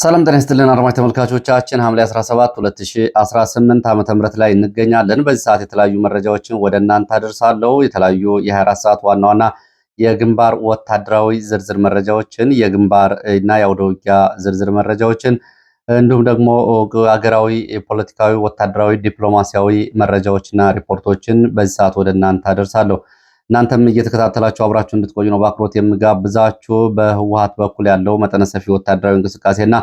ሰላም ጤና ይስጥልን አድማጭ ተመልካቾቻችን ሐምሌ 17 2018 ዓ.ም ላይ እንገኛለን። በዚህ ሰዓት የተለያዩ መረጃዎችን ወደ እናንተ አደርሳለሁ። የተለያዩ የ24 ሰዓት ዋና ዋና የግንባር ወታደራዊ ዝርዝር መረጃዎችን፣ የግንባር እና የአውደ ውጊያ ዝርዝር መረጃዎችን እንዲሁም ደግሞ ሀገራዊ፣ ፖለቲካዊ፣ ወታደራዊ፣ ዲፕሎማሲያዊ መረጃዎችና ሪፖርቶችን በዚህ ሰዓት ወደ እናንተ አደርሳለሁ። እናንተም እየተከታተላችሁ አብራችሁ እንድትቆዩ ነው በአክብሮት የምጋብዛችሁ። በህወሓት በኩል ያለው መጠነ ሰፊ ወታደራዊ እንቅስቃሴና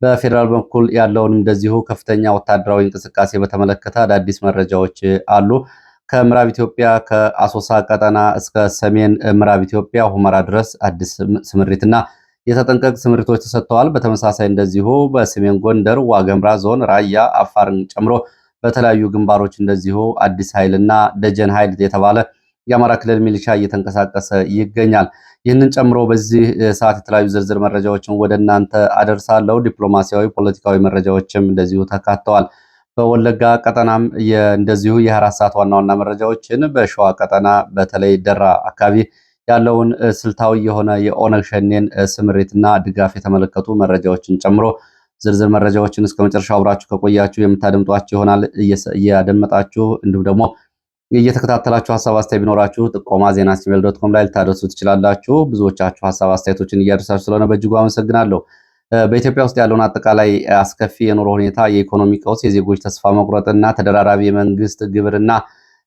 በፌዴራል በኩል ያለውን እንደዚሁ ከፍተኛ ወታደራዊ እንቅስቃሴ በተመለከተ አዳዲስ መረጃዎች አሉ። ከምዕራብ ኢትዮጵያ ከአሶሳ ቀጠና እስከ ሰሜን ምዕራብ ኢትዮጵያ ሁመራ ድረስ አዲስ ስምሪትና የተጠንቀቅ ስምሪቶች ተሰጥተዋል። በተመሳሳይ እንደዚሁ በሰሜን ጎንደር ዋገምራ ዞን ራያ አፋርን ጨምሮ በተለያዩ ግንባሮች እንደዚሁ አዲስ ኃይልና ደጀን ኃይል የተባለ የአማራ ክልል ሚሊሻ እየተንቀሳቀሰ ይገኛል። ይህንን ጨምሮ በዚህ ሰዓት የተለያዩ ዝርዝር መረጃዎችን ወደ እናንተ አደርሳለሁ። ዲፕሎማሲያዊ፣ ፖለቲካዊ መረጃዎችም እንደዚሁ ተካተዋል። በወለጋ ቀጠናም እንደዚሁ የ24 ሰዓት ዋና ዋና መረጃዎችን፣ በሸዋ ቀጠና በተለይ ደራ አካባቢ ያለውን ስልታዊ የሆነ የኦነግ ሸኔን ስምሪትና ድጋፍ የተመለከቱ መረጃዎችን ጨምሮ ዝርዝር መረጃዎችን እስከ መጨረሻው አብራችሁ ከቆያችሁ የምታደምጧቸው ይሆናል። እያደመጣችሁ እንዲሁም ደግሞ እየተከታተላችሁ ሀሳብ አስተያየት ቢኖራችሁ ጥቆማ ዜና@gmail.com ላይ ልታደርሱ ትችላላችሁ። ብዙዎቻችሁ ሀሳብ አስተያየቶችን እያደረሳችሁ ስለሆነ በእጅጉ አመሰግናለሁ። በኢትዮጵያ ውስጥ ያለውን አጠቃላይ አስከፊ የኑሮ ሁኔታ፣ የኢኮኖሚ ቀውስ፣ የዜጎች ተስፋ መቁረጥና ተደራራቢ የመንግስት ግብርና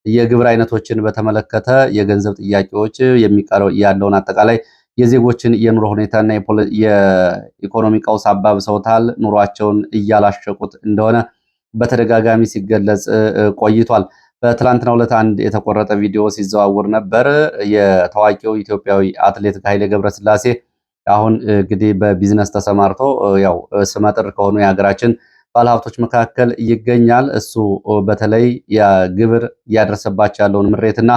የግብር አይነቶችን በተመለከተ የገንዘብ ጥያቄዎች የሚቀረው ያለውን አጠቃላይ የዜጎችን የኑሮ ሁኔታና የኢኮኖሚ ቀውስ አባብሰውታል። ኑሯቸውን እያላሸቁት እንደሆነ በተደጋጋሚ ሲገለጽ ቆይቷል። በትላንትናው ዕለት አንድ የተቆረጠ ቪዲዮ ሲዘዋወር ነበር። የታዋቂው ኢትዮጵያዊ አትሌት ኃይሌ ገብረስላሴ አሁን እንግዲህ በቢዝነስ ተሰማርቶ ያው ስመጥር ከሆኑ የሀገራችን ባለሀብቶች መካከል ይገኛል። እሱ በተለይ የግብር እያደረሰባቸው ያለውን ምሬትና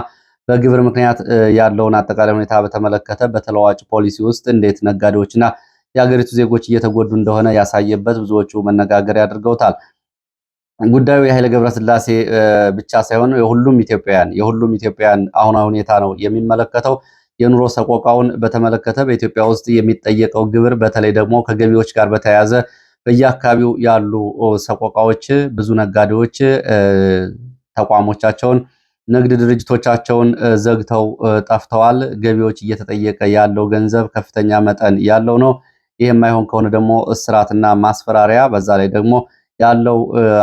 በግብር ምክንያት ያለውን አጠቃላይ ሁኔታ በተመለከተ በተለዋጭ ፖሊሲ ውስጥ እንዴት ነጋዴዎችና የሀገሪቱ ዜጎች እየተጎዱ እንደሆነ ያሳየበት ብዙዎቹ መነጋገሪያ አድርገውታል። ጉዳዩ የኃይሌ ገብረስላሴ ብቻ ሳይሆን የሁሉም ኢትዮጵያውያን አሁናዊ ሁኔታ ነው የሚመለከተው። የኑሮ ሰቆቃውን በተመለከተ በኢትዮጵያ ውስጥ የሚጠየቀው ግብር በተለይ ደግሞ ከገቢዎች ጋር በተያያዘ በየአካባቢው ያሉ ሰቆቃዎች ብዙ ነጋዴዎች ተቋሞቻቸውን፣ ንግድ ድርጅቶቻቸውን ዘግተው ጠፍተዋል። ገቢዎች እየተጠየቀ ያለው ገንዘብ ከፍተኛ መጠን ያለው ነው። ይህ የማይሆን ከሆነ ደግሞ እስራትና ማስፈራሪያ፣ በዛ ላይ ደግሞ ያለው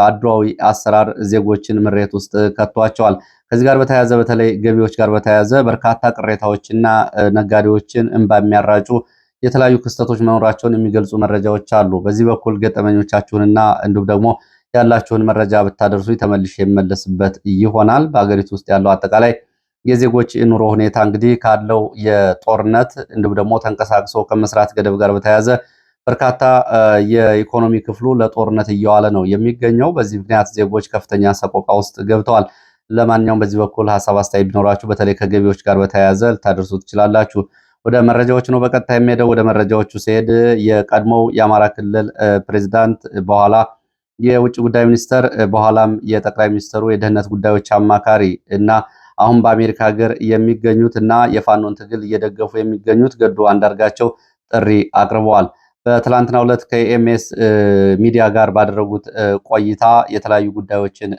አድሏዊ አሰራር ዜጎችን ምሬት ውስጥ ከቷቸዋል። ከዚህ ጋር በተያያዘ በተለይ ገቢዎች ጋር በተያያዘ በርካታ ቅሬታዎችና ነጋዴዎችን እንባ የሚያራጩ የተለያዩ ክስተቶች መኖራቸውን የሚገልጹ መረጃዎች አሉ። በዚህ በኩል ገጠመኞቻችሁንና እንዲሁም ደግሞ ያላችሁን መረጃ ብታደርሱ ተመልሼ የመለስበት ይሆናል። በአገሪቱ ውስጥ ያለው አጠቃላይ የዜጎች ኑሮ ሁኔታ እንግዲህ ካለው የጦርነት እንዲሁም ደግሞ ተንቀሳቅሶ ከመስራት ገደብ ጋር በተያያዘ በርካታ የኢኮኖሚ ክፍሉ ለጦርነት እየዋለ ነው የሚገኘው። በዚህ ምክንያት ዜጎች ከፍተኛ ሰቆቃ ውስጥ ገብተዋል። ለማንኛውም በዚህ በኩል ሀሳብ አስተያየት ቢኖራችሁ በተለይ ከገቢዎች ጋር በተያያዘ ልታደርሱ ትችላላችሁ። ወደ መረጃዎች ነው በቀጥታ የሚሄደው። ወደ መረጃዎቹ ሲሄድ የቀድሞው የአማራ ክልል ፕሬዝዳንት በኋላ የውጭ ጉዳይ ሚኒስተር በኋላም የጠቅላይ ሚኒስተሩ የደህንነት ጉዳዮች አማካሪ እና አሁን በአሜሪካ ሀገር የሚገኙት እና የፋኖን ትግል እየደገፉ የሚገኙት ገዱ አንዳርጋቸው ጥሪ አቅርበዋል። በትላንትናው ዕለት ከኤምኤስ ሚዲያ ጋር ባደረጉት ቆይታ የተለያዩ ጉዳዮችን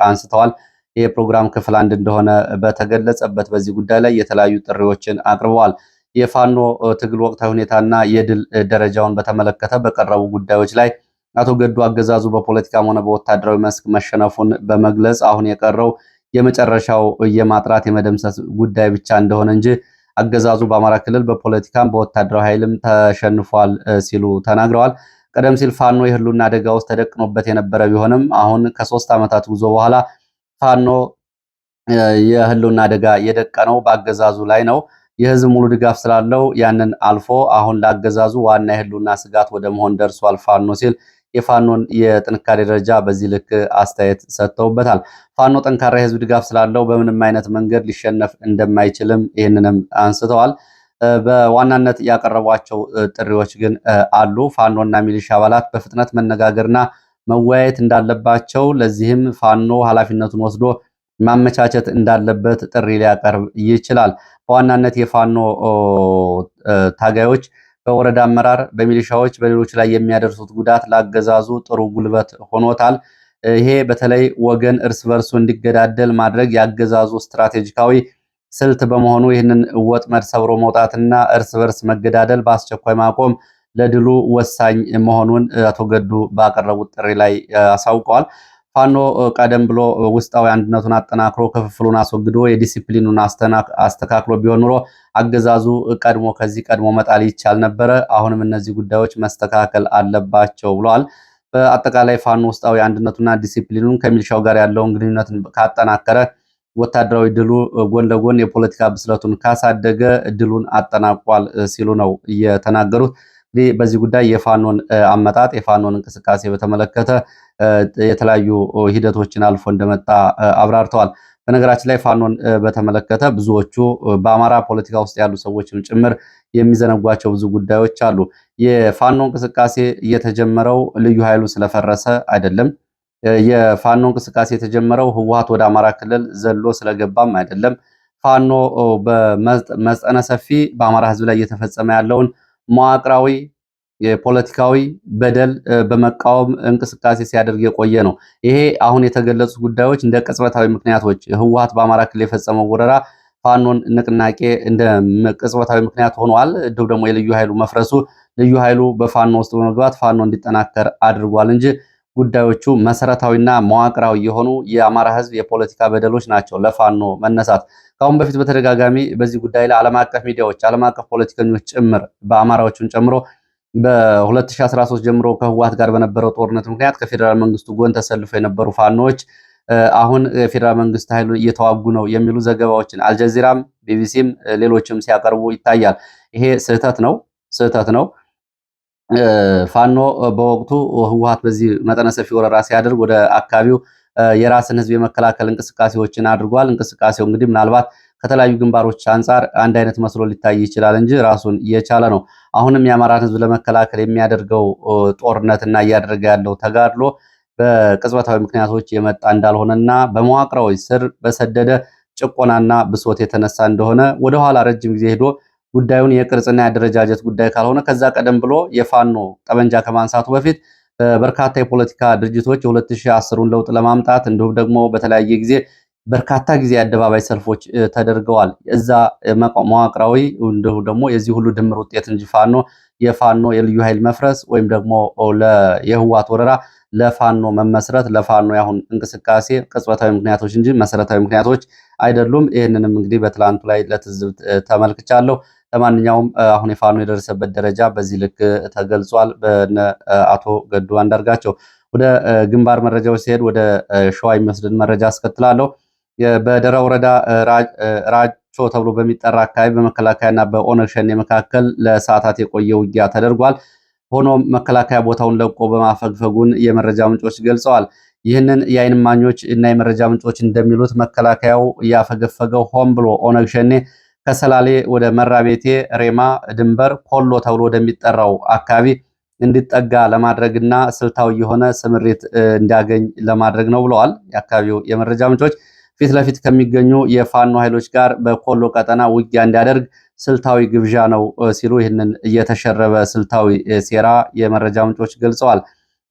አንስተዋል። ይህ ፕሮግራም ክፍል አንድ እንደሆነ በተገለጸበት በዚህ ጉዳይ ላይ የተለያዩ ጥሪዎችን አቅርበዋል። የፋኖ ትግል ወቅታዊ ሁኔታና የድል ደረጃውን በተመለከተ በቀረቡ ጉዳዮች ላይ አቶ ገዱ አገዛዙ በፖለቲካም ሆነ በወታደራዊ መስክ መሸነፉን በመግለጽ አሁን የቀረው የመጨረሻው የማጥራት የመደምሰስ ጉዳይ ብቻ እንደሆነ እንጂ አገዛዙ በአማራ ክልል በፖለቲካም በወታደራዊ ኃይልም ተሸንፏል ሲሉ ተናግረዋል። ቀደም ሲል ፋኖ የህልውና አደጋ ውስጥ ተደቅኖበት የነበረ ቢሆንም አሁን ከ3 ዓመታት ጉዞ በኋላ ፋኖ የህልውና አደጋ የደቀነው በአገዛዙ ላይ ነው። የህዝብ ሙሉ ድጋፍ ስላለው ያንን አልፎ አሁን ለአገዛዙ ዋና የህልውና ስጋት ወደ መሆን ደርሷል ፋኖ ሲል የፋኖን የጥንካሬ ደረጃ በዚህ ልክ አስተያየት ሰጥተውበታል። ፋኖ ጠንካራ የህዝብ ድጋፍ ስላለው በምንም አይነት መንገድ ሊሸነፍ እንደማይችልም ይህንንም አንስተዋል። በዋናነት ያቀረቧቸው ጥሪዎች ግን አሉ። ፋኖና ሚሊሻ አባላት በፍጥነት መነጋገርና መወያየት እንዳለባቸው፣ ለዚህም ፋኖ ኃላፊነቱን ወስዶ ማመቻቸት እንዳለበት ጥሪ ሊያቀርብ ይችላል። በዋናነት የፋኖ ታጋዮች በወረዳ አመራር፣ በሚሊሻዎች፣ በሌሎች ላይ የሚያደርሱት ጉዳት ላገዛዙ ጥሩ ጉልበት ሆኖታል። ይሄ በተለይ ወገን እርስ በርሱ እንዲገዳደል ማድረግ ያገዛዙ ስትራቴጂካዊ ስልት በመሆኑ ይህንን ወጥመድ ሰብሮ መውጣትና እርስ በርስ መገዳደል በአስቸኳይ ማቆም ለድሉ ወሳኝ መሆኑን አቶ ገዱ ባቀረቡት ጥሪ ላይ አሳውቀዋል። ፋኖ ቀደም ብሎ ውስጣዊ አንድነቱን አጠናክሮ ክፍፍሉን አስወግዶ የዲሲፕሊኑን አስተካክሎ ቢሆን ኑሮ አገዛዙ ከዚህ ቀድሞ መጣል ይቻል ነበረ። አሁንም እነዚህ ጉዳዮች መስተካከል አለባቸው ብለዋል። በአጠቃላይ ፋኖ ውስጣዊ አንድነቱና ዲሲፕሊኑን ከሚሊሻው ጋር ያለውን ግንኙነትን ካጠናከረ ወታደራዊ ድሉ ጎን ለጎን የፖለቲካ ብስለቱን ካሳደገ ድሉን አጠናቋል ሲሉ ነው የተናገሩት። እንግዲህ በዚህ ጉዳይ የፋኖን አመጣጥ የፋኖን እንቅስቃሴ በተመለከተ የተለያዩ ሂደቶችን አልፎ እንደመጣ አብራርተዋል። በነገራችን ላይ ፋኖን በተመለከተ ብዙዎቹ በአማራ ፖለቲካ ውስጥ ያሉ ሰዎችም ጭምር የሚዘነጓቸው ብዙ ጉዳዮች አሉ። የፋኖ እንቅስቃሴ የተጀመረው ልዩ ኃይሉ ስለፈረሰ አይደለም። የፋኖ እንቅስቃሴ የተጀመረው ህወሓት ወደ አማራ ክልል ዘሎ ስለገባም አይደለም። ፋኖ በመጠነ ሰፊ በአማራ ህዝብ ላይ እየተፈጸመ ያለውን መዋቅራዊ የፖለቲካዊ በደል በመቃወም እንቅስቃሴ ሲያደርግ የቆየ ነው። ይሄ አሁን የተገለጹ ጉዳዮች እንደ ቅጽበታዊ ምክንያቶች ህወሓት በአማራ ክልል የፈጸመው ወረራ ፋኖን ንቅናቄ እንደ ቅጽበታዊ ምክንያት ሆኗል። እንዲሁም ደግሞ የልዩ ኃይሉ መፍረሱ ልዩ ኃይሉ በፋኖ ውስጥ በመግባት ፋኖ እንዲጠናከር አድርጓል እንጂ ጉዳዮቹ መሰረታዊና መዋቅራዊ የሆኑ የአማራ ህዝብ የፖለቲካ በደሎች ናቸው። ለፋኖ መነሳት ከአሁን በፊት በተደጋጋሚ በዚህ ጉዳይ ላይ ዓለም አቀፍ ሚዲያዎች፣ ዓለም አቀፍ ፖለቲከኞች ጭምር በአማራዎቹን ጨምሮ በ2013 ጀምሮ ከህወሓት ጋር በነበረው ጦርነት ምክንያት ከፌዴራል መንግስቱ ጎን ተሰልፈው የነበሩ ፋኖዎች አሁን የፌዴራል መንግስት ኃይሉን እየተዋጉ ነው የሚሉ ዘገባዎችን አልጀዚራም፣ ቢቢሲም ሌሎችም ሲያቀርቡ ይታያል። ይሄ ስህተት ነው። ፋኖ በወቅቱ ህወሓት በዚህ መጠነ ሰፊ ወረራ ሲያደርግ ወደ አካባቢው የራስን ህዝብ የመከላከል እንቅስቃሴዎችን አድርጓል። እንቅስቃሴው እንግዲህ ምናልባት ከተለያዩ ግንባሮች አንጻር አንድ አይነት መስሎ ሊታይ ይችላል እንጂ ራሱን እየቻለ ነው። አሁንም የአማራን ህዝብ ለመከላከል የሚያደርገው ጦርነትና እያደረገ ያለው ተጋድሎ በቅጽበታዊ ምክንያቶች የመጣ እንዳልሆነና በመዋቅራዊ ስር በሰደደ ጭቆናና ብሶት የተነሳ እንደሆነ ወደኋላ ረጅም ጊዜ ሄዶ ጉዳዩን የቅርጽና የአደረጃጀት ጉዳይ ካልሆነ ከዛ ቀደም ብሎ የፋኖ ጠመንጃ ከማንሳቱ በፊት በርካታ የፖለቲካ ድርጅቶች የ2010ን ለውጥ ለማምጣት እንዲሁም ደግሞ በተለያየ ጊዜ በርካታ ጊዜ የአደባባይ ሰልፎች ተደርገዋል። እዛ መዋቅራዊ እንዲሁም ደግሞ የዚህ ሁሉ ድምር ውጤት እንጂ የፋኖ የልዩ ኃይል መፍረስ ወይም ደግሞ የህወሓት ወረራ ለፋኖ መመስረት ለፋኖ ያሁን እንቅስቃሴ ቅጽበታዊ ምክንያቶች እንጂ መሰረታዊ ምክንያቶች አይደሉም። ይህንንም እንግዲህ በትላንቱ ላይ ለትዝብት ተመልክቻለሁ። ለማንኛውም አሁን የፋኖ የደረሰበት ደረጃ በዚህ ልክ ተገልጿል በነ አቶ ገዱ አንዳርጋቸው። ወደ ግንባር መረጃዎች ሲሄድ ወደ ሸዋ የሚወስድን መረጃ አስከትላለሁ። በደራ ወረዳ ራቾ ተብሎ በሚጠራ አካባቢ በመከላከያና በኦነግ ሸኔ መካከል ለሰዓታት የቆየ ውጊያ ተደርጓል። ሆኖም መከላከያ ቦታውን ለቆ በማፈግፈጉን የመረጃ ምንጮች ገልጸዋል። ይህንን የዓይን እማኞች እና የመረጃ ምንጮች እንደሚሉት መከላከያው ያፈገፈገው ሆን ብሎ ኦነግ ሸኔ ከሰላሌ ወደ መራቤቴ ሬማ ድንበር ኮሎ ተብሎ ወደሚጠራው አካባቢ እንዲጠጋ ለማድረግና ስልታዊ የሆነ ስምሪት እንዲያገኝ ለማድረግ ነው ብለዋል። የአካባቢው የመረጃ ምንጮች ፊት ለፊት ከሚገኙ የፋኖ ኃይሎች ጋር በኮሎ ቀጠና ውጊያ እንዲያደርግ ስልታዊ ግብዣ ነው ሲሉ ይህንን እየተሸረበ ስልታዊ ሴራ የመረጃ ምንጮች ገልጸዋል።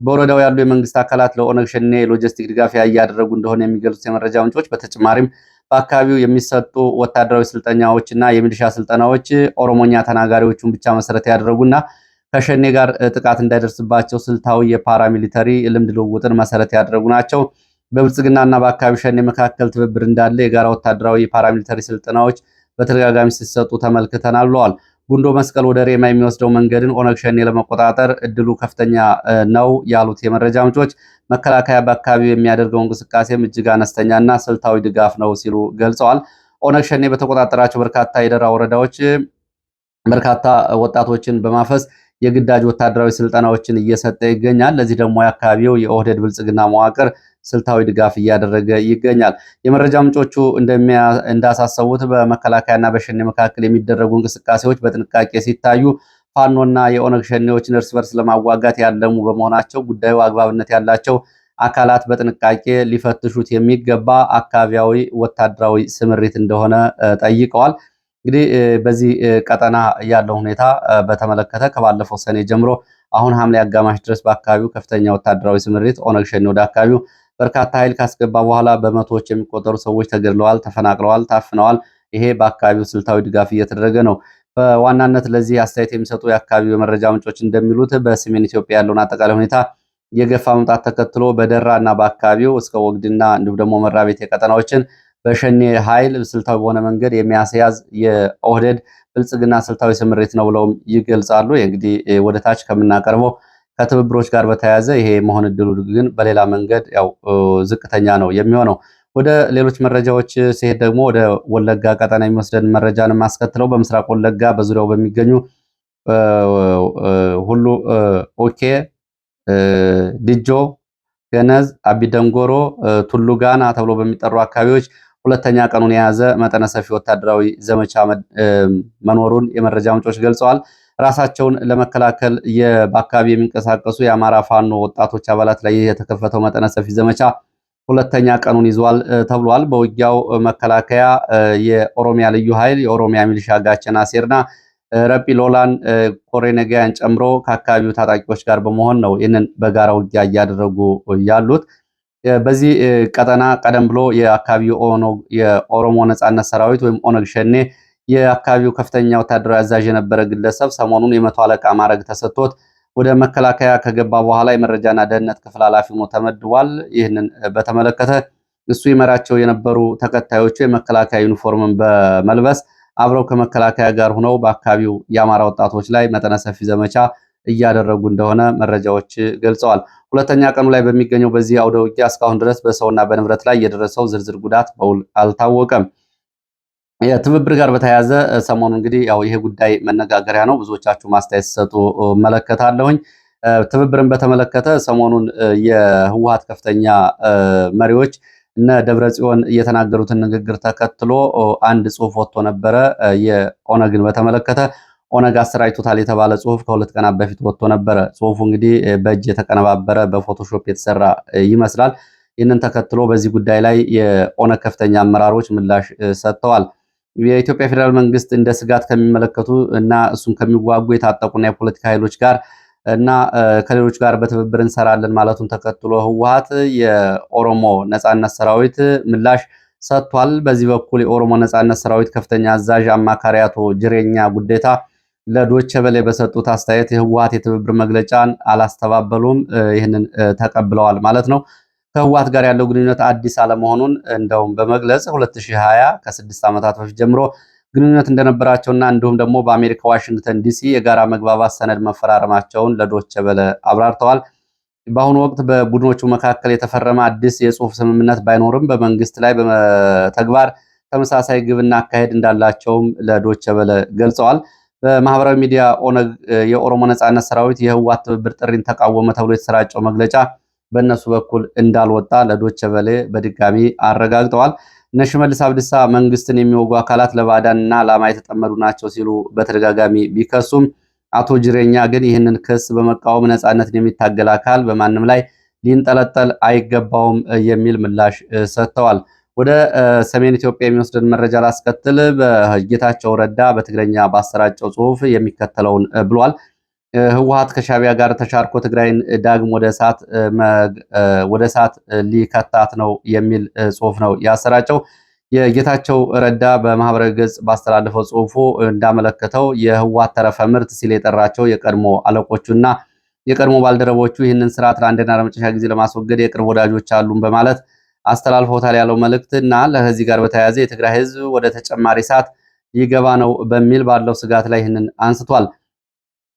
በወረዳው ያሉ የመንግስት አካላት ለኦነግ ሸኔ ሎጂስቲክ ድጋፍ እያደረጉ እንደሆነ የሚገልጹት የመረጃ ምንጮች በተጨማሪም በአካባቢው የሚሰጡ ወታደራዊ ስልጠናዎችና የሚሊሻ ስልጠናዎች ኦሮሞኛ ተናጋሪዎቹን ብቻ መሰረት ያደረጉና ከሸኔ ጋር ጥቃት እንዳይደርስባቸው ስልታዊ የፓራሚሊተሪ ልምድ ልውውጥን መሰረት ያደረጉ ናቸው። በብልጽግናና በአካባቢው ሸኔ መካከል ትብብር እንዳለ የጋራ ወታደራዊ የፓራሚሊተሪ ስልጠናዎች በተደጋጋሚ ሲሰጡ ተመልክተናል ብለዋል። ጉንዶ መስቀል ወደ ሬማ የሚወስደው መንገድን ኦነግ ሸኔ ለመቆጣጠር እድሉ ከፍተኛ ነው ያሉት የመረጃ ምንጮች መከላከያ በአካባቢው የሚያደርገው እንቅስቃሴም እጅግ አነስተኛና ስልታዊ ድጋፍ ነው ሲሉ ገልጸዋል። ኦነግ ሸኔ በተቆጣጠራቸው በርካታ የደራ ወረዳዎች በርካታ ወጣቶችን በማፈስ የግዳጅ ወታደራዊ ስልጠናዎችን እየሰጠ ይገኛል። ለዚህ ደግሞ የአካባቢው የኦህዴድ ብልጽግና መዋቅር ስልታዊ ድጋፍ እያደረገ ይገኛል። የመረጃ ምንጮቹ እንዳሳሰቡት በመከላከያና በሸኔ መካከል የሚደረጉ እንቅስቃሴዎች በጥንቃቄ ሲታዩ ፋኖና የኦነግ ሸኔዎችን እርስ በርስ ለማዋጋት ያለሙ በመሆናቸው ጉዳዩ አግባብነት ያላቸው አካላት በጥንቃቄ ሊፈትሹት የሚገባ አካባቢያዊ ወታደራዊ ስምሪት እንደሆነ ጠይቀዋል። እንግዲህ በዚህ ቀጠና ያለው ሁኔታ በተመለከተ ከባለፈው ሰኔ ጀምሮ አሁን ሐምሌ አጋማሽ ድረስ በአካባቢው ከፍተኛ ወታደራዊ ስምሪት ኦነግ ሸኔ ወደ አካባቢው በርካታ ኃይል ካስገባ በኋላ በመቶዎች የሚቆጠሩ ሰዎች ተገድለዋል፣ ተፈናቅለዋል፣ ታፍነዋል። ይሄ በአካባቢው ስልታዊ ድጋፍ እየተደረገ ነው። በዋናነት ለዚህ አስተያየት የሚሰጡ የአካባቢው የመረጃ ምንጮች እንደሚሉት በሰሜን ኢትዮጵያ ያለውን አጠቃላይ ሁኔታ የገፋ መምጣት ተከትሎ በደራ እና በአካባቢው እስከ ወግድና እንዲሁም ደግሞ መራቤቴ ቀጠናዎችን በሸኔ ኃይል ስልታዊ በሆነ መንገድ የሚያስያዝ የኦህዴድ ብልጽግና ስልታዊ ስምሪት ነው ብለውም ይገልጻሉ። እንግዲህ ወደ ታች ከምናቀርበው ከትብብሮች ጋር በተያያዘ ይሄ መሆን እድሉ ግን በሌላ መንገድ ያው ዝቅተኛ ነው የሚሆነው። ወደ ሌሎች መረጃዎች ሲሄድ ደግሞ ወደ ወለጋ ቀጠና የሚወስደን መረጃን ማስከትለው በምስራቅ ወለጋ በዙሪያው በሚገኙ ሁሉ ኦኬ፣ ድጆ፣ ገነዝ፣ አቢደንጎሮ፣ ቱሉ ጋና ተብሎ በሚጠሩ አካባቢዎች ሁለተኛ ቀኑን የያዘ መጠነ ሰፊ ወታደራዊ ዘመቻ መኖሩን የመረጃ ምንጮች ገልጸዋል። ራሳቸውን ለመከላከል በአካባቢ የሚንቀሳቀሱ የአማራ ፋኖ ወጣቶች አባላት ላይ የተከፈተው መጠነ ሰፊ ዘመቻ ሁለተኛ ቀኑን ይዟል ተብሏል። በውጊያው መከላከያ፣ የኦሮሚያ ልዩ ኃይል፣ የኦሮሚያ ሚሊሻ ጋቸና ሴርና ረጲ ሎላን ኮሬነጋያን ጨምሮ ከአካባቢው ታጣቂዎች ጋር በመሆን ነው ይህንን በጋራ ውጊያ እያደረጉ ያሉት። በዚህ ቀጠና ቀደም ብሎ የአካባቢው የኦሮሞ ነጻነት ሰራዊት ወይም ኦነግ ሸኔ የአካባቢው ከፍተኛ ወታደራዊ አዛዥ የነበረ ግለሰብ ሰሞኑን የመቶ አለቃ ማዕረግ ተሰጥቶት ወደ መከላከያ ከገባ በኋላ የመረጃና ደህንነት ክፍል ኃላፊ ሆኖ ተመድቧል። ይህንን በተመለከተ እሱ ይመራቸው የነበሩ ተከታዮቹ የመከላከያ ዩኒፎርምን በመልበስ አብረው ከመከላከያ ጋር ሆነው በአካባቢው የአማራ ወጣቶች ላይ መጠነ ሰፊ ዘመቻ እያደረጉ እንደሆነ መረጃዎች ገልጸዋል። ሁለተኛ ቀኑ ላይ በሚገኘው በዚህ አውደ ውጊያ እስካሁን ድረስ በሰውና በንብረት ላይ የደረሰው ዝርዝር ጉዳት በውል አልታወቀም። የትብብር ጋር በተያያዘ ሰሞኑ እንግዲህ ያው ይሄ ጉዳይ መነጋገሪያ ነው። ብዙዎቻችሁ ማስተያየት ሲሰጡ መለከታለሁኝ። ትብብርን በተመለከተ ሰሞኑን የህወሓት ከፍተኛ መሪዎች እነ ደብረጽዮን እየተናገሩትን ንግግር ተከትሎ አንድ ጽሁፍ ወጥቶ ነበረ። የኦነግን በተመለከተ ኦነግ አሰራጭቶታል የተባለ ጽሁፍ ከሁለት ቀናት በፊት ወጥቶ ነበረ። ጽሁፉ እንግዲህ በእጅ የተቀነባበረ በፎቶሾፕ የተሰራ ይመስላል። ይህንን ተከትሎ በዚህ ጉዳይ ላይ የኦነግ ከፍተኛ አመራሮች ምላሽ ሰጥተዋል። የኢትዮጵያ ፌዴራል መንግስት እንደ ስጋት ከሚመለከቱ እና እሱን ከሚዋጉ የታጠቁና የፖለቲካ ኃይሎች ጋር እና ከሌሎች ጋር በትብብር እንሰራለን ማለቱን ተከትሎ ህወሓት የኦሮሞ ነጻነት ሰራዊት ምላሽ ሰጥቷል። በዚህ በኩል የኦሮሞ ነጻነት ሰራዊት ከፍተኛ አዛዥ አማካሪ አቶ ጅሬኛ ጉዴታ ለዶቼ ቬለ በሰጡት አስተያየት የህወሓት የትብብር መግለጫን አላስተባበሉም፣ ይህንን ተቀብለዋል ማለት ነው። ከህወሓት ጋር ያለው ግንኙነት አዲስ አለመሆኑን እንደውም በመግለጽ 2020 ከ6 ዓመታት በፊት ጀምሮ ግንኙነት እንደነበራቸውና እንዲሁም ደግሞ በአሜሪካ ዋሽንግተን ዲሲ የጋራ መግባባት ሰነድ መፈራረማቸውን ለዶቼ ቬለ አብራርተዋል። በአሁኑ ወቅት በቡድኖቹ መካከል የተፈረመ አዲስ የጽሁፍ ስምምነት ባይኖርም በመንግስት ላይ በተግባር ተመሳሳይ ግብና አካሄድ እንዳላቸውም ለዶቼ ቬለ ገልጸዋል። በማህበራዊ ሚዲያ ኦነግ የኦሮሞ ነጻነት ሰራዊት የህወሓት ትብብር ጥሪን ተቃወመ ተብሎ የተሰራጨው መግለጫ በእነሱ በኩል እንዳልወጣ ለዶቼ ቬለ በድጋሚ አረጋግጠዋል። እነ ሽመልስ አብዲሳ መንግስትን የሚወጉ አካላት ለባዕዳንና ዓላማ የተጠመዱ ናቸው ሲሉ በተደጋጋሚ ቢከሱም አቶ ጅሬኛ ግን ይህንን ክስ በመቃወም ነጻነትን የሚታገል አካል በማንም ላይ ሊንጠለጠል አይገባውም የሚል ምላሽ ሰጥተዋል። ወደ ሰሜን ኢትዮጵያ የሚወስደን መረጃ ላስከትል። በጌታቸው ረዳ በትግረኛ ባሰራጨው ጽሁፍ የሚከተለውን ብሏል። ህወሓት ከሻቢያ ጋር ተሻርኮ ትግራይን ዳግም ወደ እሳት ሊከታት ነው የሚል ጽሁፍ ነው ያሰራጨው። የጌታቸው ረዳ በማህበራዊ ገጽ ባስተላለፈው ጽሁፉ እንዳመለከተው የህወሓት ተረፈ ምርት ሲል የጠራቸው የቀድሞ አለቆቹና የቀድሞ ባልደረቦቹ ይህንን ስርዓት ለአንድና ለመጨረሻ ጊዜ ለማስወገድ የቅርብ ወዳጆች አሉን በማለት አስተላልፈውታል ያለው መልእክት እና ከዚህ ጋር በተያያዘ የትግራይ ህዝብ ወደ ተጨማሪ እሳት ይገባ ነው በሚል ባለው ስጋት ላይ ይህንን አንስቷል።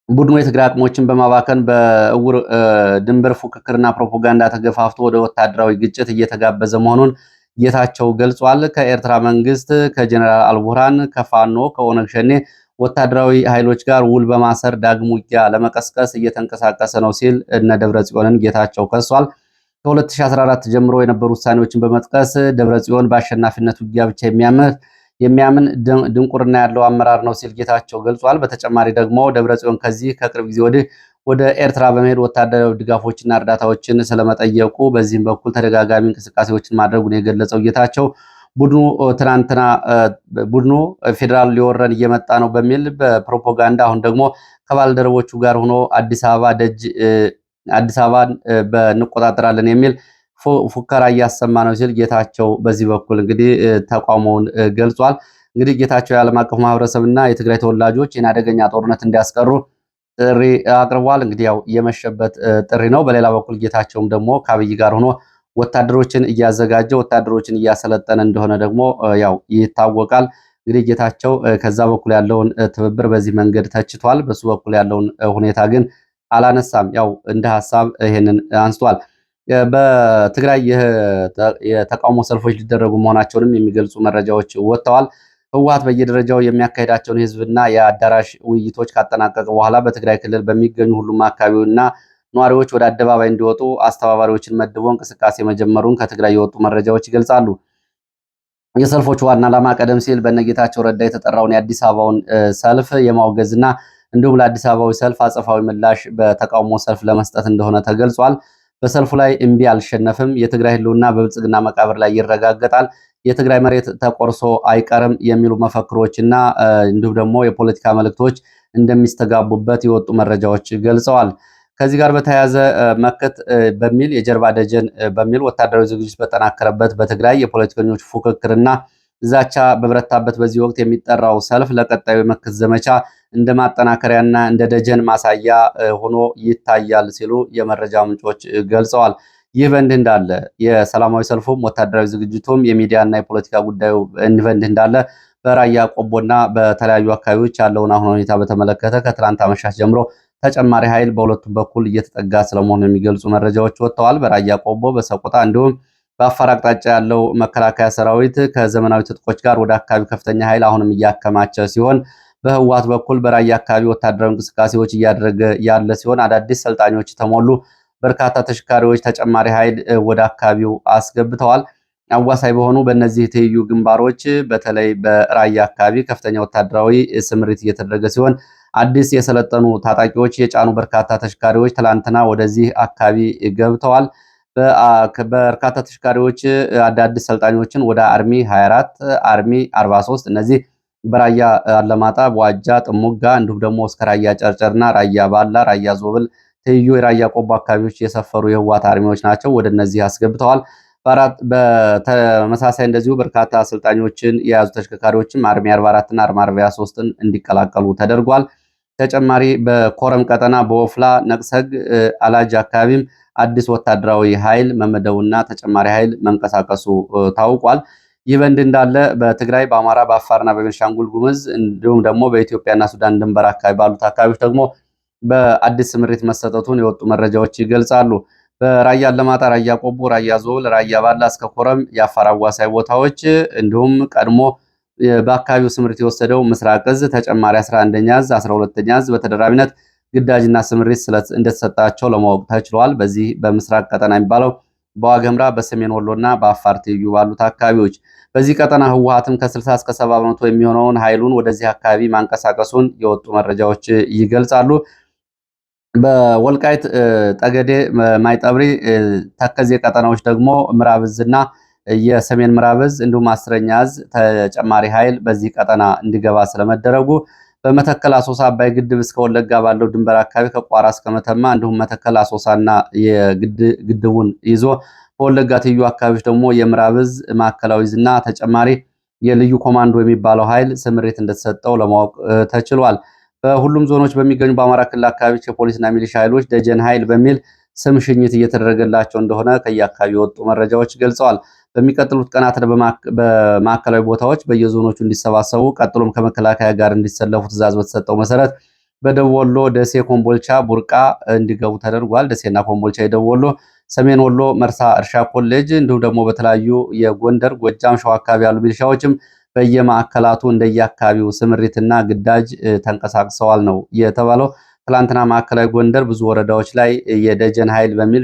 ቡድኑ የትግራይ አቅሞችን በማባከን በእውር ድንበር ፉክክርና ፕሮፓጋንዳ ተገፋፍቶ ወደ ወታደራዊ ግጭት እየተጋበዘ መሆኑን ጌታቸው ገልጿል። ከኤርትራ መንግስት፣ ከጀነራል አልቡርሃን፣ ከፋኖ፣ ከኦነግ ሸኔ ወታደራዊ ኃይሎች ጋር ውል በማሰር ዳግም ውጊያ ለመቀስቀስ እየተንቀሳቀሰ ነው ሲል እነ ደብረጽዮንን ጌታቸው ከሷል። ከ2014 ጀምሮ የነበሩ ውሳኔዎችን በመጥቀስ ደብረጽዮን በአሸናፊነት ውጊያ ብቻ የሚያምን ድንቁርና ያለው አመራር ነው ሲል ጌታቸው ገልጿል። በተጨማሪ ደግሞ ደብረጽዮን ከቅርብ ጊዜ ወዲህ ወደ ኤርትራ በመሄድ ወታደራዊ ድጋፎችና እርዳታዎችን ስለመጠየቁ በዚህም በኩል ተደጋጋሚ እንቅስቃሴዎችን ማድረጉን የገለጸው ጌታቸው ትናንትና ቡድኑ ፌዴራል ሊወረን እየመጣ ነው በሚል በፕሮፓጋንዳ አሁን ደግሞ ከባልደረቦቹ ጋር ሆኖ አዲስ አበባን እንቆጣጠራለን የሚል ፉከራ እያሰማ ነው ሲል ጌታቸው በዚህ በኩል እንግዲህ ተቃውሞውን ገልጿል። እንግዲህ ጌታቸው የዓለም አቀፍ ማህበረሰብና የትግራይ ተወላጆች ይህን አደገኛ ጦርነት እንዲያስቀሩ ጥሪ አቅርቧል። እንግዲህ ያው የመሸበት ጥሪ ነው። በሌላ በኩል ጌታቸውም ደግሞ ከአብይ ጋር ሆኖ ወታደሮችን እያዘጋጀ ወታደሮችን እያሰለጠነ እንደሆነ ደግሞ ያው ይታወቃል። እንግዲህ ጌታቸው ከዛ በኩል ያለውን ትብብር በዚህ መንገድ ተችቷል። በሱ በኩል ያለውን ሁኔታ ግን አላነሳም። ያው እንደ ሀሳብ ይሄንን አንስቷል። በትግራይ የተቃውሞ ሰልፎች ሊደረጉ መሆናቸውንም የሚገልጹ መረጃዎች ወጥተዋል። ህወሓት በየደረጃው የሚያካሄዳቸውን የህዝብና የአዳራሽ ውይይቶች ካጠናቀቀ በኋላ በትግራይ ክልል በሚገኙ ሁሉም አካባቢውና ነዋሪዎች ወደ አደባባይ እንዲወጡ አስተባባሪዎችን መድቦ እንቅስቃሴ መጀመሩን ከትግራይ የወጡ መረጃዎች ይገልጻሉ። የሰልፎቹ ዋና ዓላማ ቀደም ሲል በነጌታቸው ረዳ የተጠራውን የአዲስ አበባውን ሰልፍ የማውገዝና እንዲሁም ለአዲስ አበባዊ ሰልፍ አጸፋዊ ምላሽ በተቃውሞ ሰልፍ ለመስጠት እንደሆነ ተገልጿል። በሰልፉ ላይ እምቢ አልሸነፍም፣ የትግራይ ህልውና በብልጽግና መቃብር ላይ ይረጋገጣል፣ የትግራይ መሬት ተቆርሶ አይቀርም የሚሉ መፈክሮችና እንዲሁም ደግሞ የፖለቲካ መልእክቶች እንደሚስተጋቡበት የወጡ መረጃዎች ገልጸዋል። ከዚህ ጋር በተያያዘ መከት በሚል የጀርባ ደጀን በሚል ወታደራዊ ዝግጅት በጠናከረበት በትግራይ የፖለቲከኞች ፉክክርና ዛቻ በበረታበት በዚህ ወቅት የሚጠራው ሰልፍ ለቀጣዩ የመከት ዘመቻ እንደ ማጠናከሪያና እንደ ደጀን ማሳያ ሆኖ ይታያል ሲሉ የመረጃ ምንጮች ገልጸዋል። ይህ በእንዲህ እንዳለ የሰላማዊ ሰልፉም ወታደራዊ ዝግጅቱም የሚዲያና የፖለቲካ ጉዳዩ በእንዲህ እንዳለ በራያ ቆቦና በተለያዩ አካባቢዎች ያለውን አሁን ሁኔታ በተመለከተ ከትላንት አመሻሽ ጀምሮ ተጨማሪ ኃይል በሁለቱም በኩል እየተጠጋ ስለመሆኑ የሚገልጹ መረጃዎች ወጥተዋል። በራያ ቆቦ፣ በሰቆጣ እንዲሁም በአፋር አቅጣጫ ያለው መከላከያ ሰራዊት ከዘመናዊ ትጥቆች ጋር ወደ አካባቢ ከፍተኛ ኃይል አሁንም እያከማቸ ሲሆን በህወሓት በኩል በራያ አካባቢ ወታደራዊ እንቅስቃሴዎች እያደረገ ያለ ሲሆን አዳዲስ ሰልጣኞች የተሞሉ በርካታ ተሽከርካሪዎች ተጨማሪ ኃይል ወደ አካባቢው አስገብተዋል። አዋሳኝ በሆኑ በእነዚህ ትይዩ ግንባሮች በተለይ በራያ አካባቢ ከፍተኛ ወታደራዊ ስምሪት እየተደረገ ሲሆን አዲስ የሰለጠኑ ታጣቂዎች የጫኑ በርካታ ተሽከርካሪዎች ትላንትና ወደዚህ አካባቢ ገብተዋል። በርካታ ተሽከርካሪዎች አዳዲስ ሰልጣኞችን ወደ አርሚ 24 አርሚ 43 እነዚህ በራያ አለማጣ፣ በዋጃ ጥሙጋ እንዲሁም ደግሞ እስከ ራያ ጨርጨርና ራያ ባላ፣ ራያ ዞብል ትይዩ የራያ ቆቦ አካባቢዎች የሰፈሩ የህወሓት አርሚዎች ናቸው። ወደ እነዚህ አስገብተዋል። በተመሳሳይ እንደዚሁ በርካታ አሰልጣኞችን የያዙ ተሽከርካሪዎችም አርሚ 44 እና አርሚ 43ን እንዲቀላቀሉ ተደርጓል። ተጨማሪ በኮረም ቀጠና በወፍላ ነቅሰግ አላጅ አካባቢም አዲስ ወታደራዊ ኃይል መመደቡና ተጨማሪ ኃይል መንቀሳቀሱ ታውቋል። ይህ በእንዲህ እንዳለ በትግራይ፣ በአማራ፣ በአፋርና በቤንሻንጉል ጉምዝ እንዲሁም ደግሞ በኢትዮጵያና ሱዳን ድንበር አካባቢ ባሉት አካባቢዎች ደግሞ በአዲስ ስምሪት መሰጠቱን የወጡ መረጃዎች ይገልጻሉ። በራያ አለማጣ፣ ራያ ቆቦ፣ ራያ ዞብል፣ ራያ ባላ እስከ ኮረም የአፋር አዋሳኝ ቦታዎች እንዲሁም ቀድሞ በአካባቢው ስምሪት የወሰደው ምስራቅ እዝ ተጨማሪ 11ኛ እዝ 12ኛ እዝ በተደራቢነት ግዳጅና ስምሪት እንደተሰጣቸው ለማወቅ ተችሏል። በዚህ በምስራቅ ቀጠና የሚባለው በዋገምራ በሰሜን ወሎና በአፋር ትይዩ ባሉት አካባቢዎች በዚህ ቀጠና ህወሓትም ከ60 እስከ 70 በመቶ የሚሆነውን ኃይሉን ወደዚህ አካባቢ ማንቀሳቀሱን የወጡ መረጃዎች ይገልጻሉ። በወልቃይት ጠገዴ፣ ማይጠብሪ፣ ተከዜ ቀጠናዎች ደግሞ ምዕራብ እዝና የሰሜን ምዕራብ እዝ እንዲሁም 10ኛ እዝ ተጨማሪ ኃይል በዚህ ቀጠና እንዲገባ ስለመደረጉ በመተከል አሶሳ አባይ ግድብ እስከ ወለጋ ባለው ድንበር አካባቢ ከቋራ እስከ መተማ እንዲሁም መተከል አሶሳና የግድቡን ይዞ በወለጋ ትይዩ አካባቢዎች ደግሞ የምዕራብ እዝ ማዕከላዊ እዝና ተጨማሪ የልዩ ኮማንዶ የሚባለው ኃይል ስምሪት እንደተሰጠው ለማወቅ ተችሏል። በሁሉም ዞኖች በሚገኙ በአማራ ክልል አካባቢዎች የፖሊስና ሚሊሻ ኃይሎች ደጀን ኃይል በሚል ስም ሽኝት እየተደረገላቸው እንደሆነ ከየአካባቢ የወጡ መረጃዎች ገልጸዋል። በሚቀጥሉት ቀናት በማዕከላዊ ቦታዎች በየዞኖቹ እንዲሰባሰቡ ቀጥሎም ከመከላከያ ጋር እንዲሰለፉ ትዕዛዝ በተሰጠው መሰረት በደቡብ ወሎ ደሴ፣ ኮምቦልቻ፣ ቡርቃ እንዲገቡ ተደርጓል። ደሴና ኮምቦልቻ የደቡብ ወሎ፣ ሰሜን ወሎ መርሳ እርሻ ኮሌጅ እንዲሁም ደግሞ በተለያዩ የጎንደር፣ ጎጃም፣ ሸዋ አካባቢ ያሉ ሚሊሻዎችም በየማዕከላቱ እንደየአካባቢው ስምሪትና ግዳጅ ተንቀሳቅሰዋል ነው የተባለው። ትላንትና ማዕከላዊ ጎንደር ብዙ ወረዳዎች ላይ የደጀን ኃይል በሚል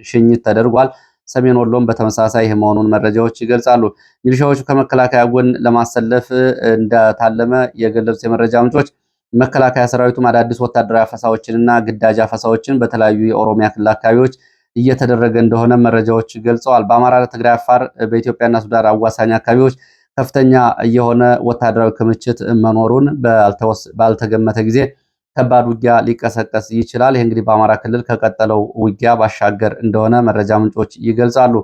ሽኝት ተደርጓል። ሰሜን ወሎም በተመሳሳይ ይህ መሆኑን መረጃዎች ይገልጻሉ። ሚሊሻዎቹ ከመከላከያ ጎን ለማሰለፍ እንደታለመ የገለጹት የመረጃ ምንጮች መከላከያ ሰራዊቱም አዳዲስ ወታደራዊ አፈሳዎችንና ግዳጅ አፈሳዎችን በተለያዩ የኦሮሚያ ክልል አካባቢዎች እየተደረገ እንደሆነ መረጃዎች ገልጸዋል። በአማራ፣ ትግራይ፣ አፋር በኢትዮጵያና ሱዳን አዋሳኝ አካባቢዎች ከፍተኛ የሆነ ወታደራዊ ክምችት መኖሩን ባልተገመተ ጊዜ ከባድ ውጊያ ሊቀሰቀስ ይችላል። ይህ እንግዲህ በአማራ ክልል ከቀጠለው ውጊያ ባሻገር እንደሆነ መረጃ ምንጮች ይገልጻሉ።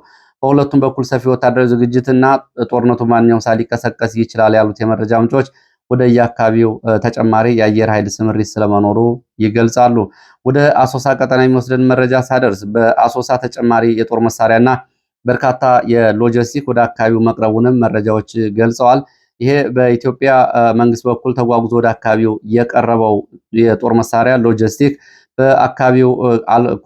በሁለቱም በኩል ሰፊ ወታደራዊ ዝግጅትና ጦርነቱ ማንኛውም ሰዓት ሊቀሰቀስ ይችላል ያሉት የመረጃ ምንጮች ወደ የአካባቢው ተጨማሪ የአየር ኃይል ስምሪት ስለመኖሩ ይገልጻሉ። ወደ አሶሳ ቀጠና የሚወስደን መረጃ ሳደርስ በአሶሳ ተጨማሪ የጦር መሳሪያና በርካታ የሎጂስቲክ ወደ አካባቢው መቅረቡንም መረጃዎች ገልጸዋል። ይሄ በኢትዮጵያ መንግስት በኩል ተጓጉዞ ወደ አካባቢው የቀረበው የጦር መሳሪያ ሎጂስቲክ በአካባቢው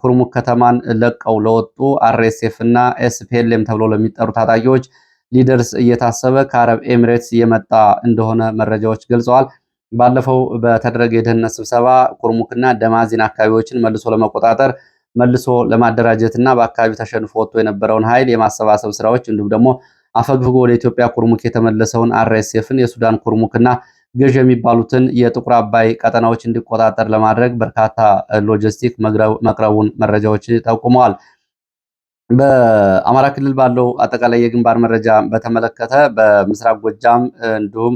ኩርሙክ ከተማን ለቀው ለወጡ አርኤስኤፍ እና ኤስፒኤልኤም ተብሎ ለሚጠሩ ታጣቂዎች ሊደርስ እየታሰበ ከአረብ ኤሚሬትስ የመጣ እንደሆነ መረጃዎች ገልጸዋል። ባለፈው በተደረገ የደህንነት ስብሰባ ኩርሙክና ደማዚን አካባቢዎችን መልሶ ለመቆጣጠር መልሶ ለማደራጀትና በአካባቢው ተሸንፎ ወጥቶ የነበረውን ኃይል የማሰባሰብ ስራዎች እንዲሁም ደግሞ አፈግፍጎ ወደ ኢትዮጵያ ኩርሙክ የተመለሰውን አርኤስኤፍን የሱዳን ኩርሙክና ገዥ የሚባሉትን የጥቁር አባይ ቀጠናዎች እንዲቆጣጠር ለማድረግ በርካታ ሎጂስቲክ መቅረቡን መረጃዎች ጠቁመዋል። በአማራ ክልል ባለው አጠቃላይ የግንባር መረጃ በተመለከተ በምስራቅ ጎጃም እንዲሁም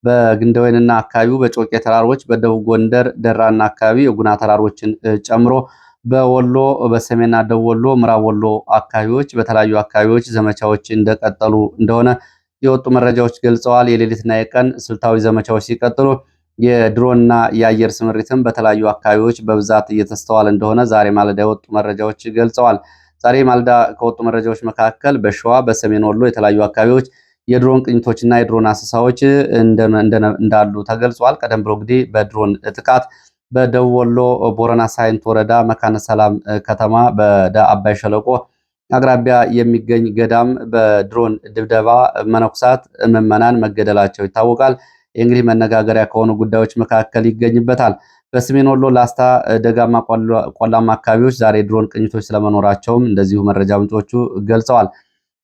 በግንደወይንና አካባቢው በጮቄ ተራሮች፣ በደቡብ ጎንደር ደራና አካባቢ የጉና ተራሮችን ጨምሮ በወሎ በሰሜንና ደቡብ ወሎ፣ ምዕራብ ወሎ አካባቢዎች በተለያዩ አካባቢዎች ዘመቻዎች እንደቀጠሉ እንደሆነ የወጡ መረጃዎች ገልጸዋል። የሌሊትና የቀን ስልታዊ ዘመቻዎች ሲቀጥሉ የድሮንና የአየር ስምሪትም በተለያዩ አካባቢዎች በብዛት እየተስተዋለ እንደሆነ ዛሬ ማለዳ የወጡ መረጃዎች ገልጸዋል። ዛሬ ማለዳ ከወጡ መረጃዎች መካከል በሸዋ በሰሜን ወሎ የተለያዩ አካባቢዎች የድሮን ቅኝቶችና የድሮን አሰሳዎች እንዳሉ ተገልጿል። ቀደም ብሎ እንግዲህ በድሮን ጥቃት በደቡብ ወሎ ቦረና ሳይንት ወረዳ መካነ ሰላም ከተማ በአባይ ሸለቆ አቅራቢያ የሚገኝ ገዳም በድሮን ድብደባ መነኩሳት ምዕመናን መገደላቸው ይታወቃል። እንግዲህ መነጋገሪያ ከሆኑ ጉዳዮች መካከል ይገኝበታል። በሰሜን ወሎ ላስታ ደጋማ ቆላማ አካባቢዎች ዛሬ ድሮን ቅኝቶች ስለመኖራቸውም እንደዚሁ መረጃ ምንጮቹ ገልጸዋል።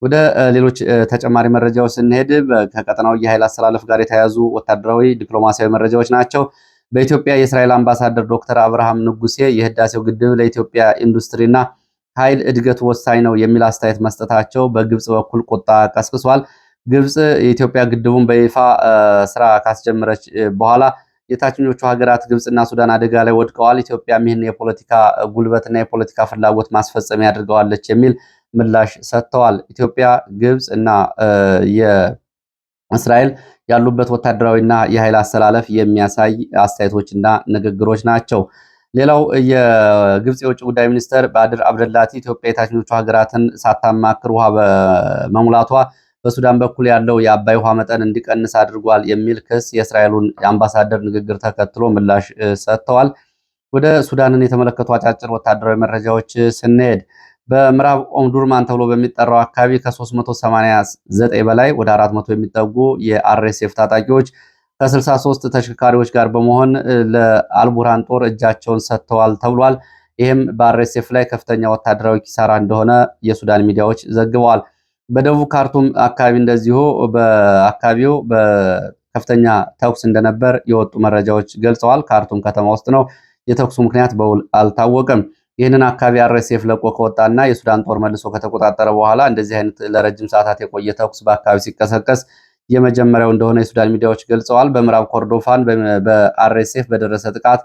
ወደ ሌሎች ተጨማሪ መረጃዎች ስንሄድ ከቀጠናው የኃይል አስተላለፍ ጋር የተያያዙ ወታደራዊ ዲፕሎማሲያዊ መረጃዎች ናቸው። በኢትዮጵያ የእስራኤል አምባሳደር ዶክተር አብርሃም ንጉሴ የህዳሴው ግድብ ለኢትዮጵያ ኢንዱስትሪና ኃይል እድገቱ ወሳኝ ነው የሚል አስተያየት መስጠታቸው በግብጽ በኩል ቁጣ ቀስቅሷል። ግብጽ የኢትዮጵያ ግድቡን በይፋ ስራ ካስጀመረች በኋላ የታችኞቹ ሀገራት ግብጽና ሱዳን አደጋ ላይ ወድቀዋል፣ ኢትዮጵያም ይህን የፖለቲካ ጉልበትና የፖለቲካ ፍላጎት ማስፈጸሚያ አድርገዋለች የሚል ምላሽ ሰጥተዋል። ኢትዮጵያ፣ ግብጽ እና የእስራኤል ያሉበት ወታደራዊና የኃይል አስተላለፍ የሚያሳይ አስተያየቶችና ንግግሮች ናቸው። ሌላው የግብጽ የውጭ ጉዳይ ሚኒስትር ባድር አብደላቲ ኢትዮጵያ የታችኞቹ ሀገራትን ሳታማክር ውሃ በመሙላቷ በሱዳን በኩል ያለው የአባይ ውሃ መጠን እንዲቀንስ አድርጓል የሚል ክስ የእስራኤሉን የአምባሳደር ንግግር ተከትሎ ምላሽ ሰጥተዋል። ወደ ሱዳንን የተመለከቱ አጫጭር ወታደራዊ መረጃዎች ስንሄድ በምዕራብ ኦምዱርማን ተብሎ በሚጠራው አካባቢ ከ389 በላይ ወደ 400 የሚጠጉ የአርኤስኤፍ ታጣቂዎች ከ63 ተሽከርካሪዎች ጋር በመሆን ለአልቡርሃን ጦር እጃቸውን ሰጥተዋል ተብሏል። ይህም በአርኤስኤፍ ላይ ከፍተኛ ወታደራዊ ኪሳራ እንደሆነ የሱዳን ሚዲያዎች ዘግበዋል። በደቡብ ካርቱም አካባቢ እንደዚሁ በአካባቢው በከፍተኛ ተኩስ እንደነበር የወጡ መረጃዎች ገልጸዋል። ካርቱም ከተማ ውስጥ ነው። የተኩሱ ምክንያት በውል አልታወቀም። ይህንን አካባቢ አርኤስኤፍ ለቆ ከወጣና የሱዳን ጦር መልሶ ከተቆጣጠረ በኋላ እንደዚህ አይነት ለረጅም ሰዓታት የቆየ ተኩስ በአካባቢ ሲቀሰቀስ የመጀመሪያው እንደሆነ የሱዳን ሚዲያዎች ገልጸዋል። በምዕራብ ኮርዶፋን በአርኤስኤፍ በደረሰ ጥቃት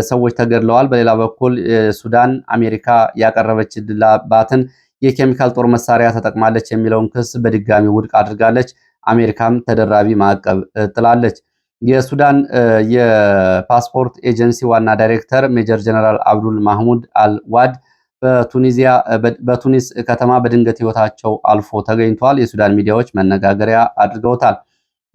ሰዎች ተገድለዋል። በሌላ በኩል ሱዳን አሜሪካ ያቀረበችላትን የኬሚካል ጦር መሳሪያ ተጠቅማለች የሚለውን ክስ በድጋሚ ውድቅ አድርጋለች። አሜሪካም ተደራቢ ማዕቀብ ጥላለች። የሱዳን የፓስፖርት ኤጀንሲ ዋና ዳይሬክተር ሜጀር ጀነራል አብዱል ማህሙድ አልዋድ በቱኒስ ከተማ በድንገት ህይወታቸው አልፎ ተገኝቷል። የሱዳን ሚዲያዎች መነጋገሪያ አድርገውታል።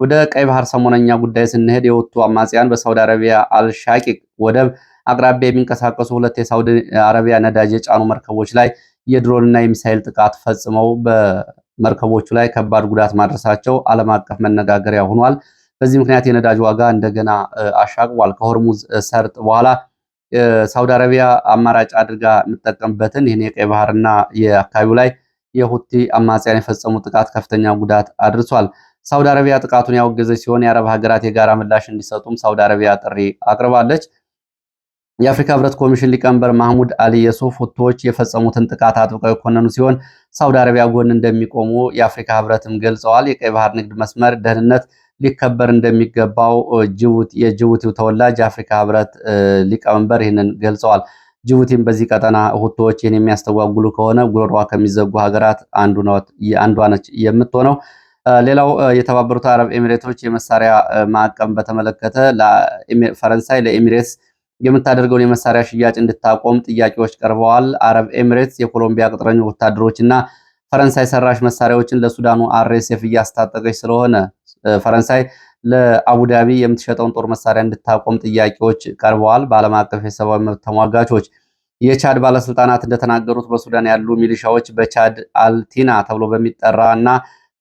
ወደ ቀይ ባህር ሰሞነኛ ጉዳይ ስንሄድ የወጡ አማጽያን በሳውዲ አረቢያ አልሻቂቅ ወደብ አቅራቢያ የሚንቀሳቀሱ ሁለት የሳውዲ አረቢያ ነዳጅ የጫኑ መርከቦች ላይ የድሮንና የሚሳኤል ጥቃት ፈጽመው በመርከቦቹ ላይ ከባድ ጉዳት ማድረሳቸው ዓለም አቀፍ መነጋገሪያ ሆኗል። በዚህ ምክንያት የነዳጅ ዋጋ እንደገና አሻቅቧል። ከሆርሙዝ ሰርጥ በኋላ ሳውዲ አረቢያ አማራጭ አድርጋ የምትጠቀምበትን ይህን የቀይ ባህርና የአካባቢው ላይ የሁቲ አማጽያን የፈጸሙ ጥቃት ከፍተኛ ጉዳት አድርሷል። ሳውዲ አረቢያ ጥቃቱን ያወገዘች ሲሆን የአረብ ሀገራት የጋራ ምላሽ እንዲሰጡም ሳውዲ አረቢያ ጥሪ አቅርባለች። የአፍሪካ ህብረት ኮሚሽን ሊቀመንበር ማህሙድ አሊ የሱፍ ሁቲዎች የፈጸሙትን ጥቃት አጥብቀው የኮነኑ ሲሆን ሳውዲ አረቢያ ጎን እንደሚቆሙ የአፍሪካ ህብረትም ገልጸዋል። የቀይ ባህር ንግድ መስመር ደህንነት ሊከበር እንደሚገባው የጅቡቲው ተወላጅ የአፍሪካ ህብረት ሊቀመንበር ይህንን ገልጸዋል። ጅቡቲም በዚህ ቀጠና ሁቲዎች ይህን የሚያስተጓጉሉ ከሆነ ጉሮሯ ከሚዘጉ ሀገራት አንዷ ነች የምትሆነው። ሌላው የተባበሩት አረብ ኤሚሬቶች የመሳሪያ ማዕቀብ በተመለከተ ፈረንሳይ ለኤሚሬትስ የምታደርገውን የመሳሪያ ሽያጭ እንድታቆም ጥያቄዎች ቀርበዋል። አረብ ኤሚሬትስ የኮሎምቢያ ቅጥረኛ ወታደሮች እና ፈረንሳይ ሰራሽ መሳሪያዎችን ለሱዳኑ አርኤስኤፍ እያስታጠቀች ስለሆነ ፈረንሳይ ለአቡዳቢ የምትሸጠውን ጦር መሳሪያ እንድታቆም ጥያቄዎች ቀርበዋል። በዓለም አቀፍ የሰብአዊ መብት ተሟጋቾች የቻድ ባለስልጣናት እንደተናገሩት በሱዳን ያሉ ሚሊሻዎች በቻድ አልቲና ተብሎ በሚጠራ እና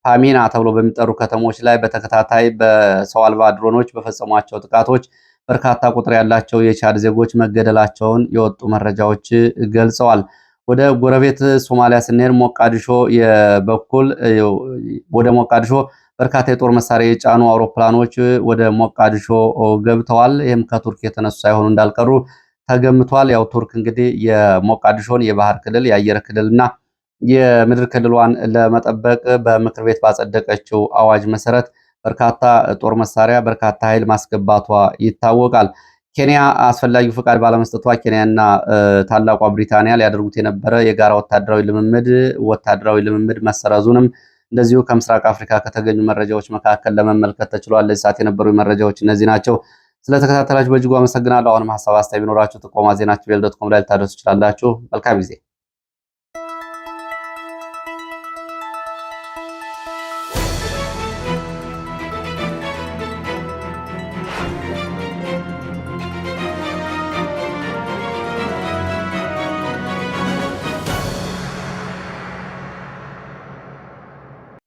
ፓሚና ተብሎ በሚጠሩ ከተሞች ላይ በተከታታይ በሰው አልባ ድሮኖች በፈጸሟቸው ጥቃቶች በርካታ ቁጥር ያላቸው የቻድ ዜጎች መገደላቸውን የወጡ መረጃዎች ገልጸዋል። ወደ ጎረቤት ሶማሊያ ስንሄድ ሞቃዲሾ ወደ ሞቃዲሾ በርካታ የጦር መሳሪያ የጫኑ አውሮፕላኖች ወደ ሞቃዲሾ ገብተዋል። ይህም ከቱርክ የተነሱ ሳይሆኑ እንዳልቀሩ ተገምቷል። ያው ቱርክ እንግዲህ የሞቃዲሾን የባህር ክልል የአየር ክልልና የምድር ክልሏን ለመጠበቅ በምክር ቤት ባጸደቀችው አዋጅ መሰረት በርካታ ጦር መሳሪያ በርካታ ኃይል ማስገባቷ ይታወቃል። ኬንያ አስፈላጊው ፍቃድ ባለመስጠቷ ኬንያና ታላቋ ብሪታንያ ሊያደርጉት የነበረ የጋራ ወታደራዊ ልምምድ መሰረዙንም እንደዚሁ ከምስራቅ አፍሪካ ከተገኙ መረጃዎች መካከል ለመመልከት ተችሏል። ለዚህ ሰዓት የነበሩ መረጃዎች እነዚህ ናቸው። ስለተከታተላችሁ በእጅጉ አመሰግናለሁ። አሁንም ሀሳብ አስተያየት ቢኖራችሁ ጥቆማ ዜናችሁ @gmail.com ላይ ልታደርሱ ትችላላችሁ። መልካም ጊዜ